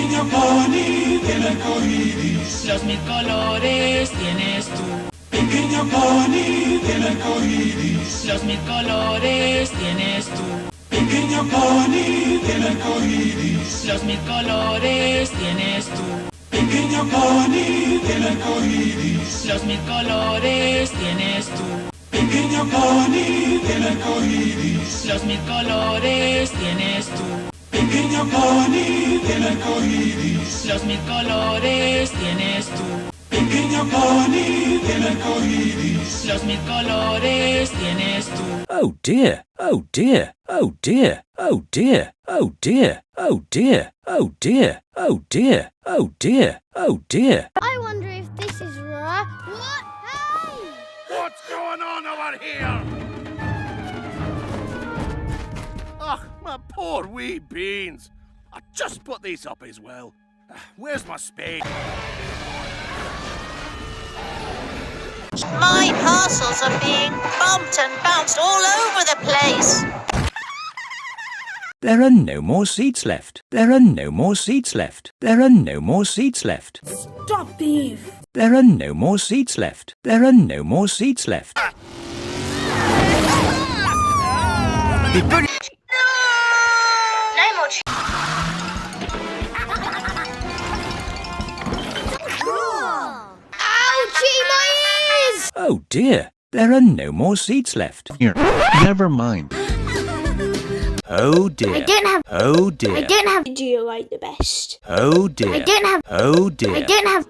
Pequeño pony del arco iris. Los mil colores tienes tú. Pequeño pony del arco iris. Los mil colores tienes tú. Pequeño pony del arco iris. Los mil colores tienes tú. Pequeño pony del arco iris. Los mil colores tienes tú. Pequeño pony del arco iris. Los mil colores tienes tú. Pequeño pony del arco iris. Los mil colores tienes tú. Pequeño pony del arco iris. Los mil colores tienes tú. Oh dear, oh dear, oh dear, oh dear, oh dear, oh dear, oh dear, oh dear, oh dear, oh dear. I wonder if this is right. What? Hey! What's going on over here? Ugh, my poor wee beans. I just put these up as well. Where's my spade? My parcels are being bumped and bounced all over the place. There are no more seats left. There are no more seats left. There are no more seats left. Stop, thief! There are no more seats left. There are no more seats left. No more. Ouchie, my ears! Oh dear, there are no more seats left. Here, never mind. Oh dear. I don't have. Oh dear. I don't have. Do you like the best? Oh dear. I don't have. Oh dear. I don't have.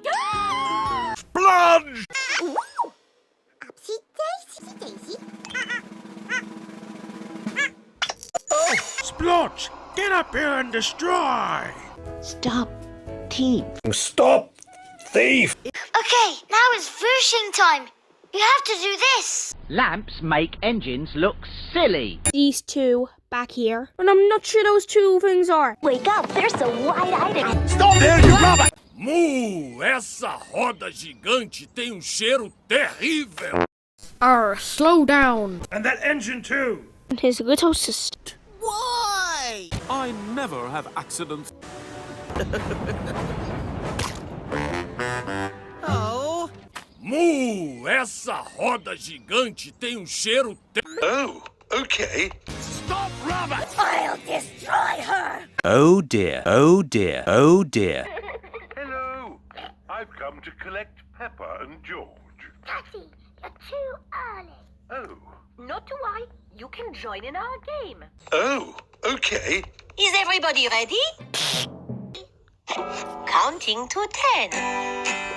Splodge! Splotch! Get up here and destroy! Stop, thief. Stop, thief! Okay, now it's version time. You have to do this. Lamps make engines look silly. These two back here. And I'm not sure those two things are. Wake up, there's a white item. Stop there, you robber! Mu, essa roda gigante tem cheiro terrível! Slow down. And that engine too! And his little sister. Why? I never have accidents. Oh. Mu, essa roda gigante tem cheiro Oh, okay. Stop, robber! I'll destroy her. Oh dear. Oh dear. Oh dear. Hello. I've come to collect Peppa and George. Patty, you're too early. Oh. Not to worry. You can join in our game. Oh, okay. Is everybody ready? Counting to 10.